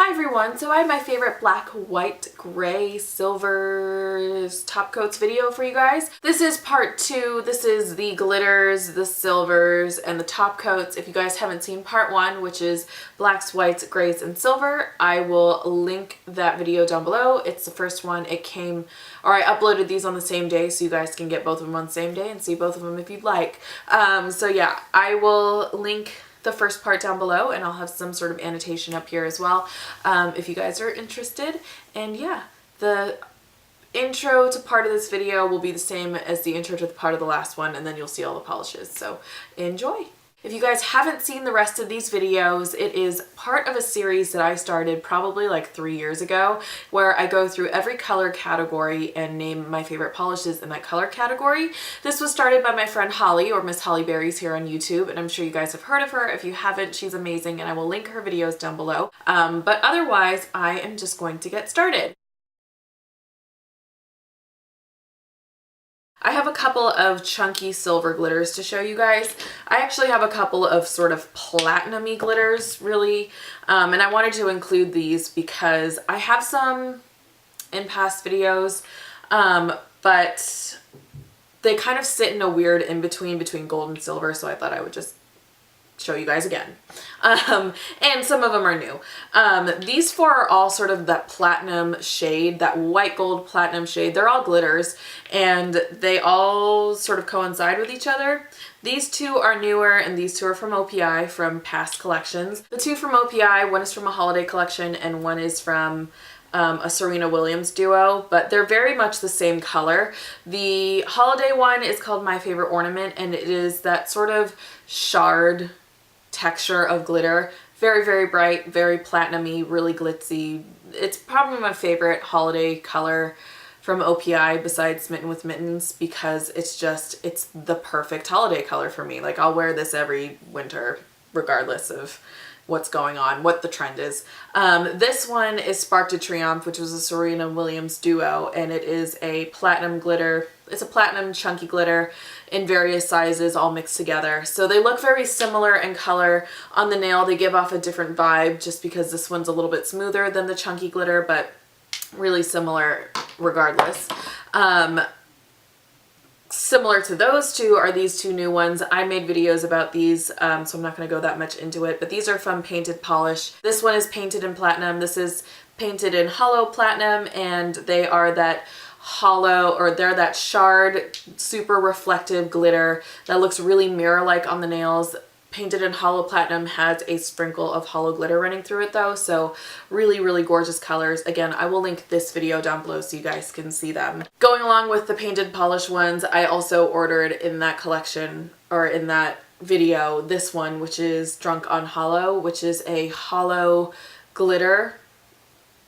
Hi everyone, so I have my favorite black, white, gray, silvers top coats video for you guys. This is part 2. This is the glitters, the silvers, and the top coats. If you guys haven't seen part 1, which is blacks, whites, grays, and silver, I will link that video down below. It's the first one. It came, or I uploaded these on the same day so you guys can get both of them on the same day and see both of them if you'd like. So yeah, I will link the first part down below, and I'll have some sort of annotation up here as well if you guys are interested. And yeah, the intro to part of this video will be the same as the intro to the part of the last one, and then you'll see all the polishes, so enjoy. If you guys haven't seen the rest of these videos, it is part of a series that I started probably like 3 years ago, where I go through every color category and name my favorite polishes in that color category. This was started by my friend Holly, or Miss Holly Berries here on YouTube, and I'm sure you guys have heard of her. If you haven't, she's amazing, and I will link her videos down below. But otherwise, I am just going to get started. I have a couple of chunky silver glitters to show you guys. I actually have a couple of sort of platinum-y glitters, really, and I wanted to include these because I have some in past videos, but they kind of sit in a weird in-between between gold and silver, so I thought I would just show you guys again. And some of them are new. These four are all sort of that platinum shade, that white gold platinum shade. They're all glitters and they all sort of coincide with each other. These two are newer, and these two are from OPI from past collections. The two from OPI, one is from a holiday collection and one is from a Serena Williams duo, but they're very much the same color. The holiday one is called My Favorite Ornament, and it is that sort of shard texture of glitter. Very, very bright, very platinum-y, really glitzy. It's probably my favorite holiday color from OPI besides Smitten with Mittens, because it's the perfect holiday color for me. Like, I'll wear this every winter regardless of what's going on, what the trend is. This one is Spark de Triomphe, which was a Serena Williams duo, and it is a platinum glitter. It's a platinum chunky glitter in various sizes all mixed together. So they look very similar in color. On the nail, they give off a different vibe just because this one's a little bit smoother than the chunky glitter, but really similar regardless. Similar to those two are these two new ones. I made videos about these, so I'm not going to go that much into it, but these are from Painted Polish. This one is painted in platinum. This is painted in hollow platinum, and they are that hollow, or they're that shard, super reflective glitter that looks really mirror-like on the nails. Painted in hollow platinum has a sprinkle of hollow glitter running through it though, so really, really gorgeous colors. Again, I will link this video down below so you guys can see them. Going along with the Painted Polish ones, I also ordered in that collection, or in that video, this one, which is Drunk on Hollow, which is a hollow glitter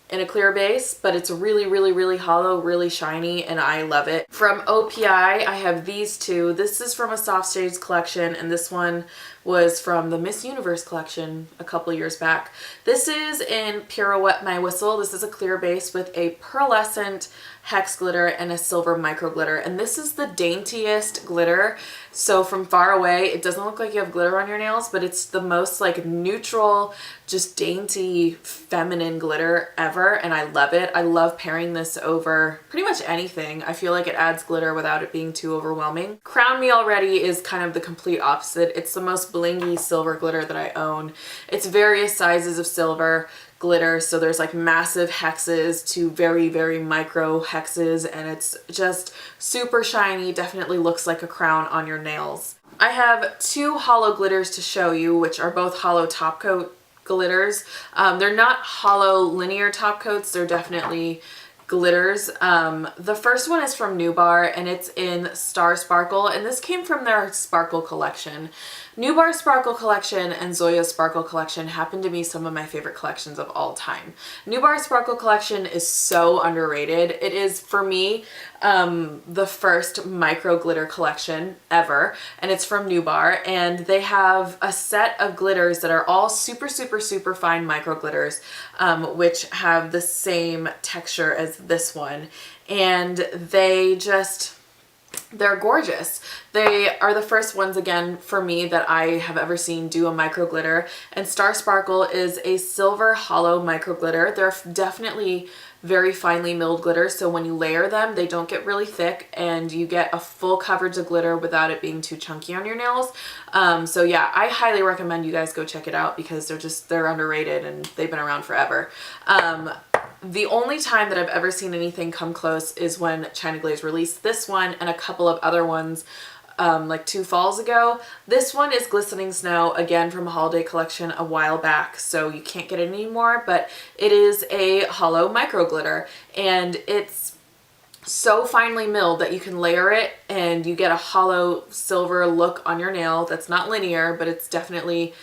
in a clear base, but it's really, really, really hollow, really shiny, and I love it. From OPI, I have these two. This is from a Soft Shades collection, and this one was from the Miss Universe collection a couple years back. This is in Pirouette My Whistle. This is a clear base with a pearlescent hex glitter and a silver micro glitter, and this is the daintiest glitter. So from far away, it doesn't look like you have glitter on your nails, but it's the most like neutral, just dainty, feminine glitter ever, and I love it. I love pairing this over pretty much anything. I feel like it adds glitter without it being too overwhelming. Crown Me Already is kind of the complete opposite. It's the most blingy silver glitter that I own. It's various sizes of silver glitter, so there's like massive hexes to very, very micro hexes, and it's just super shiny. Definitely looks like a crown on your nails. I have two hollow glitters to show you, which are both hollow top coat glitters. They're not hollow linear top coats, they're definitely glitters. The first one is from Nubar, and it's in Star Sparkle, and this came from their Sparkle collection. Nubar Sparkle collection and Zoya Sparkle collection happen to be some of my favorite collections of all time. Nubar Sparkle collection is so underrated. It is, for me, the first micro glitter collection ever, and it's from Nubar, and they have a set of glitters that are all super, super, super fine micro glitters, which have the same texture as this one, and they just They're gorgeous. They are the first ones, again, for me that I have ever seen do a micro glitter. And Star Sparkle is a silver hollow micro glitter. They're definitely very finely milled glitter, so when you layer them, they don't get really thick and you get a full coverage of glitter without it being too chunky on your nails. So yeah, I highly recommend you guys go check it out because they're underrated and they've been around forever. The only time that I've ever seen anything come close is when China Glaze released this one and a couple of other ones like 2 falls ago. This one is Glistening Snow, again from a holiday collection a while back, so you can't get it anymore, but it is a hollow micro glitter and it's so finely milled that you can layer it and you get a hollow silver look on your nail that's not linear, but it's definitely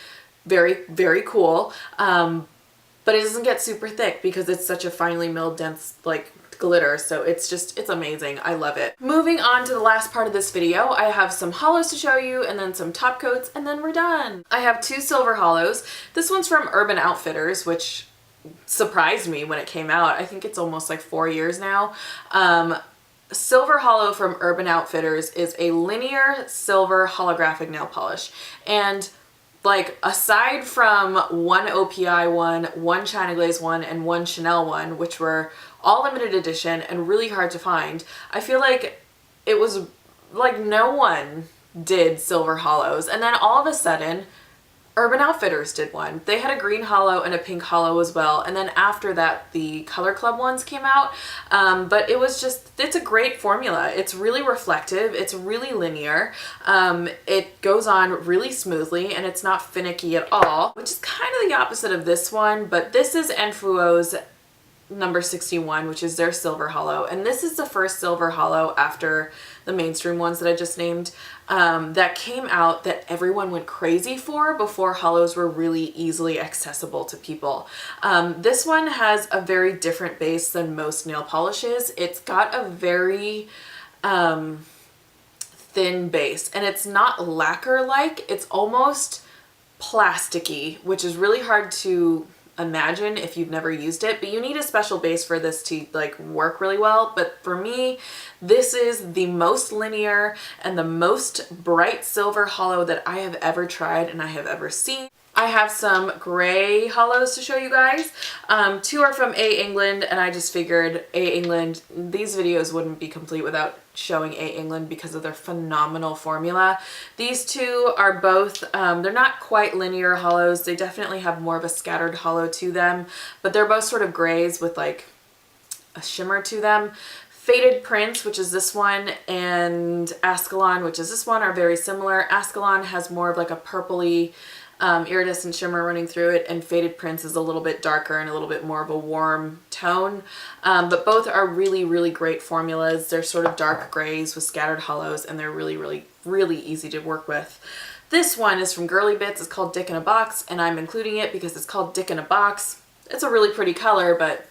very, very cool. But it doesn't get super thick because it's such a finely milled, dense, like, glitter. So it's amazing. I love it. Moving on to the last part of this video, I have some hollows to show you and then some top coats and then we're done. I have 2 silver hollows. This one's from Urban Outfitters, which surprised me when it came out. I think it's almost like 4 years now. Silver Hollow from Urban Outfitters is a linear silver holographic nail polish. And like, aside from one OPI one, one China Glaze one, and one Chanel one, which were all limited edition and really hard to find, I feel like it was like no one did silver hollows. And then all of a sudden, Urban Outfitters did one. They had a green hollow and a pink hollow as well. And then after that, the Color Club ones came out. But it's a great formula. It's really reflective. It's really linear. It goes on really smoothly and it's not finicky at all, which is kind of the opposite of this one. But this is Enfuo's number 61, which is their silver hollow. And this is the first silver hollow after the mainstream ones that I just named that came out that everyone went crazy for before hollows were really easily accessible to people. This one has a very different base than most nail polishes. It's got a very thin base and it's not lacquer-like. It's almost plasticky, which is really hard to imagine if you've never used it, but you need a special base for this to like work really well. But for me, this is the most linear and the most bright silver hollow that I have ever tried and I have ever seen. I have some gray hollows to show you guys. 2 are from A England, and I just figured A England, these videos wouldn't be complete without showing A England because of their phenomenal formula. These 2 are both, they're not quite linear hollows. They definitely have more of a scattered hollow to them, but they're both sort of grays with like a shimmer to them. Faded Prince, which is this one, and Ascalon, which is this one, are very similar. Ascalon has more of like a purpley iridescent shimmer running through it, and Faded Prince is a little bit darker and a little bit more of a warm tone. But both are really, really great formulas. They're sort of dark grays with scattered hollows, and they're really, really, really easy to work with. This one is from Girly Bits. It's called Dick in a Box, and I'm including it because it's called Dick in a Box. It's a really pretty color, but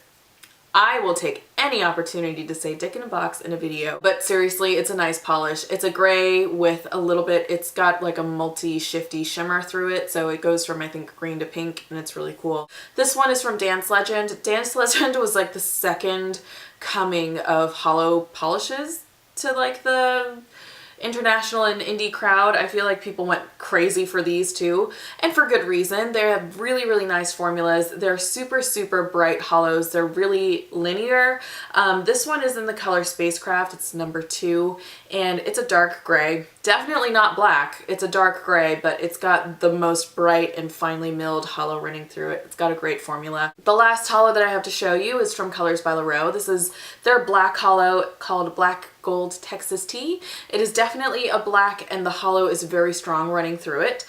I will take any opportunity to say Dick in a Box in a video. But seriously, it's a nice polish. It's a gray with a little bit, it's got like a multi-shifty shimmer through it. So it goes from, I think, green to pink, and it's really cool. This one is from Dance Legend. Dance Legend was like the second coming of hollow polishes to like the international and indie crowd. I feel like people went crazy for these too, and for good reason. They have really, really nice formulas. They're super, super bright hollows. They're really linear. This one is in the color Spacecraft. It's number 2, and it's a dark gray. Definitely not black. It's a dark gray, but it's got the most bright and finely milled hollow running through it. It's got a great formula. The last hollow that I have to show you is from Colors by LaRoe. This is their black hollow called Black Gold Texas Tea. It is definitely a black, and the hollow is very strong running through it.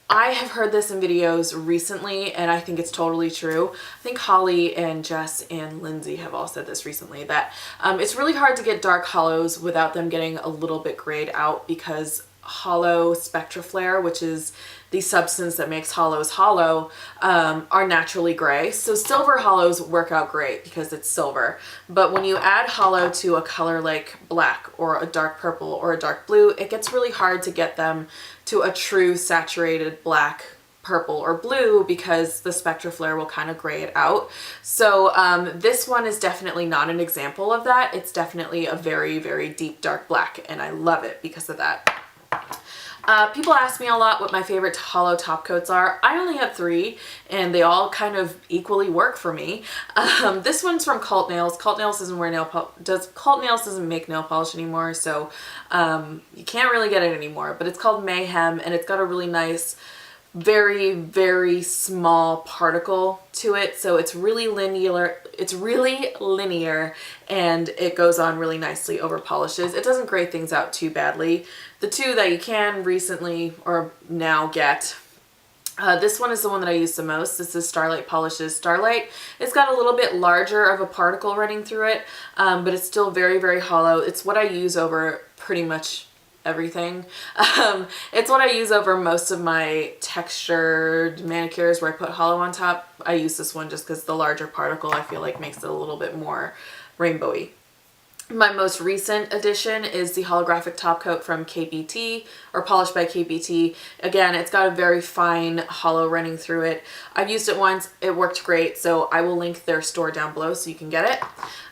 I have heard this in videos recently, and I think it's totally true. I think Holly and Jess and Lindsay have all said this recently, that it's really hard to get dark hollows without them getting a little bit grayed out, because hollow spectraflare, which is the substance that makes hollows hollow, are naturally gray. So silver hollows work out great because it's silver. But when you add hollow to a color like black or a dark purple or a dark blue, it gets really hard to get them to a true saturated black purple or blue because the Spectra Flare will kind of gray it out. So this one is definitely not an example of that. It's definitely a very, very deep dark black, and I love it because of that. People ask me a lot what my favorite hollow top coats are. I only have 3 and they all kind of equally work for me. This one's from Cult Nails. Cult Nails doesn't wear Cult Nails doesn't make nail polish anymore, so you can't really get it anymore, but it's called Mayhem and it's got a really nice, very, very small particle to it. So it's really linear, and it goes on really nicely over polishes. It doesn't gray things out too badly. The 2 that you can recently or now get, this one is the one that I use the most. This is Starlight Polishes Starlight. It's got a little bit larger of a particle running through it, but it's still very, very hollow. It's what I use over pretty much everything. It's what I use over most of my textured manicures where I put hollow on top. I use this one just because the larger particle I feel like makes it a little bit more rainbowy. My most recent addition is the holographic top coat from KBT, or Polished by KBT. Again, it's got a very fine hollow running through it. I've used it once, it worked great, so I will link their store down below so you can get it.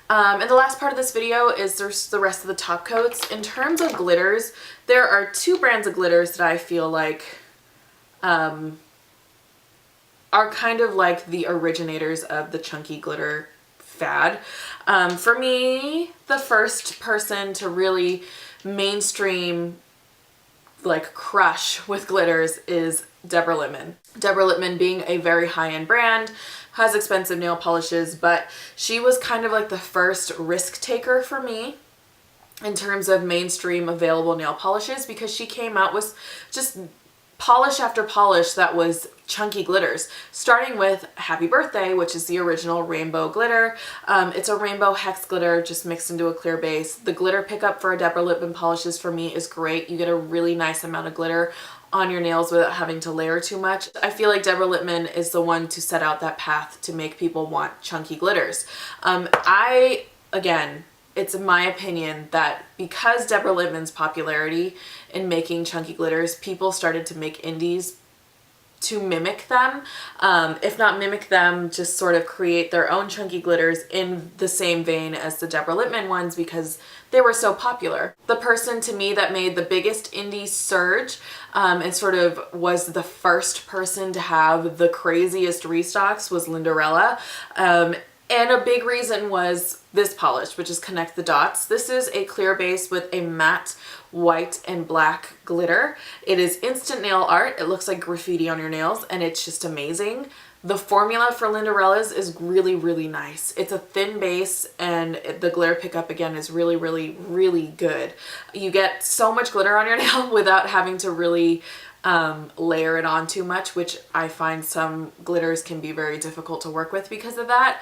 And the last part of this video is there's the rest of the top coats. In terms of glitters, there are 2 brands of glitters that I feel like are kind of like the originators of the chunky glitter fad. For me, the first person to really mainstream like crush with glitters is Deborah Lippmann. Deborah Lippmann being a very high-end brand, has expensive nail polishes, but she was kind of like the first risk taker for me in terms of mainstream available nail polishes, because she came out with just polish after polish that was chunky glitters, starting with Happy Birthday, which is the original rainbow glitter. It's a rainbow hex glitter just mixed into a clear base. The glitter pickup for a Deborah Lippmann polishes for me is great. You get a really nice amount of glitter on your nails without having to layer too much. I feel like Deborah Lippmann is the one to set out that path to make people want chunky glitters. Again, it's my opinion that because Deborah Lippmann's popularity in making chunky glitters, people started to make indies to mimic them. If not mimic them, just sort of create their own chunky glitters in the same vein as the Deborah Lippmann ones because they were so popular. The person to me that made the biggest indie surge and sort of was the first person to have the craziest restocks was Lindarella. And a big reason was this polish, which is Connect the Dots. This is a clear base with a matte white and black glitter. It is instant nail art. It looks like graffiti on your nails, and it's just amazing. The formula for Lindarella's is really, really nice. It's a thin base, and the glitter pickup again is really, really, really good. You get so much glitter on your nail without having to really layer it on too much, which I find some glitters can be very difficult to work with because of that.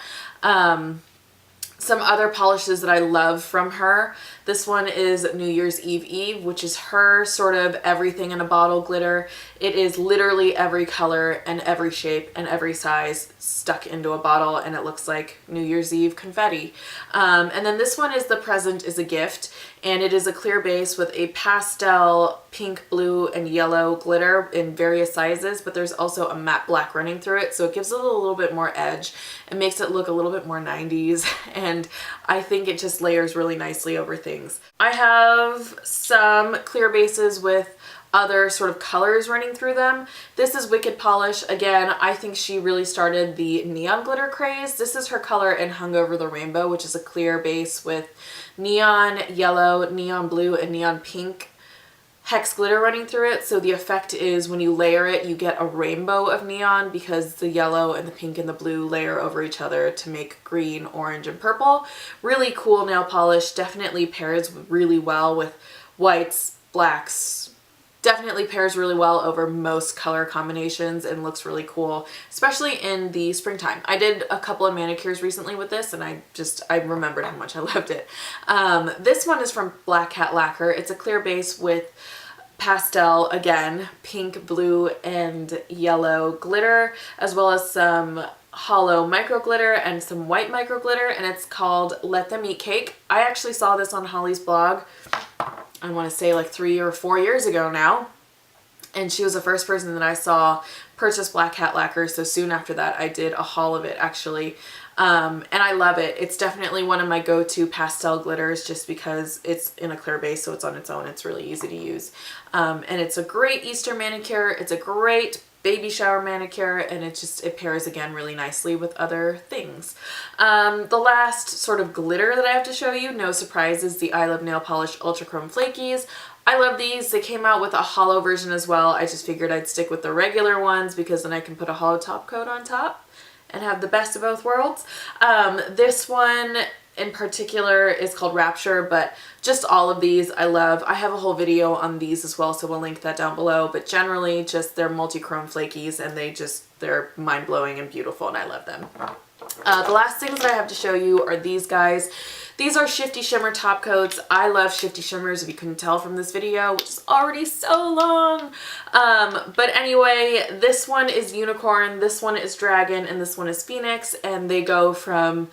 Some other polishes that I love from her. This one is New Year's Eve, which is her sort of everything in a bottle glitter. It is literally every color and every shape and every size stuck into a bottle, and it looks like New Year's Eve confetti. And then this one is The Present is a Gift, and it is a clear base with a pastel pink, blue, and yellow glitter in various sizes, but there's also a matte black running through it, so it gives it a little bit more edge. It makes it look a little bit more 90s, and I think it just layers really nicely over things. I have some clear bases with other sort of colors running through them. This is Wicked Polish. Again, I think she really started the neon glitter craze. This is her color in Hung Over the Rainbow, which is a clear base with neon yellow, neon blue, and neon pink hex glitter running through it. So the effect is when you layer it, you get a rainbow of neon because the yellow and the pink and the blue layer over each other to make green, orange, and purple. Really cool nail polish. Definitely pairs really well with whites, blacks. Definitely pairs really well over most color combinations and looks really cool, especially in the springtime. I did a couple of manicures recently with this, and I remembered how much I loved it. This one is from Black Cat Lacquer. It's a clear base with pastel, again, pink, blue, and yellow glitter, as well as some hollow micro glitter and some white micro glitter, and it's called Let Them Eat Cake. I actually saw this on Holly's blog, I want to say like 3 or 4 years ago now, and she was the first person that I saw purchased black hat lacquer, so soon after that I did a haul of it actually. And I love it. It's definitely one of my go-to pastel glitters just because it's in a clear base, so it's on its own. It's really easy to use. And it's a great Easter manicure. It's a great baby shower manicure, and it pairs again really nicely with other things. The last sort of glitter that I have to show you, no surprise, is the I Love Nail Polish Ultra Chrome Flakies. I love these. They came out with a hollow version as well. I just figured I'd stick with the regular ones because then I can put a hollow top coat on top and have the best of both worlds. This one in particular is called Rapture, but just all of these I love. I have a whole video on these as well, so we'll link that down below, but generally just they're multi-chrome flakies and they're mind-blowing and beautiful, and I love them. The last things that I have to show you are these guys. These are Shifty Shimmer top coats. I love Shifty Shimmers, if you couldn't tell from this video, which is already so long. But anyway, this one is Unicorn, this one is Dragon, and this one is Phoenix, and they go from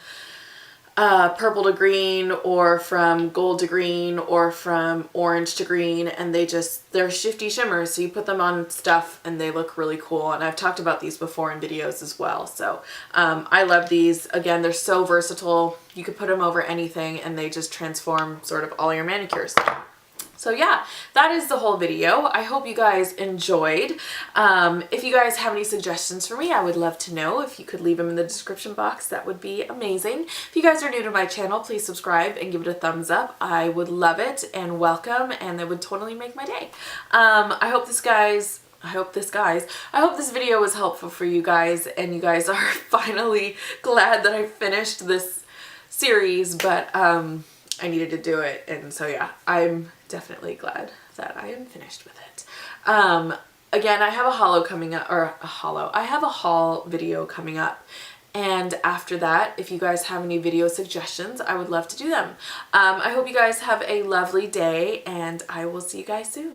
purple to green, or from gold to green, or from orange to green, and they're shifty shimmers, so you put them on stuff and they look really cool. And I've talked about these before in videos as well, so I love these. Again, they're so versatile. You could put them over anything and they just transform sort of all your manicures. So yeah, that is the whole video. I hope you guys enjoyed. If you guys have any suggestions for me, I would love to know. If you could leave them in the description box, that would be amazing. If you guys are new to my channel, please subscribe and give it a thumbs up. I would love it and welcome, and it would totally make my day. I hope this video was helpful for you guys, and you guys are finally glad that I finished this series, but I needed to do it, and so yeah, I'm definitely glad that I am finished with it. Again, I have a haul video coming up, and after that, if you guys have any video suggestions, I would love to do them. I hope you guys have a lovely day, and I will see you guys soon.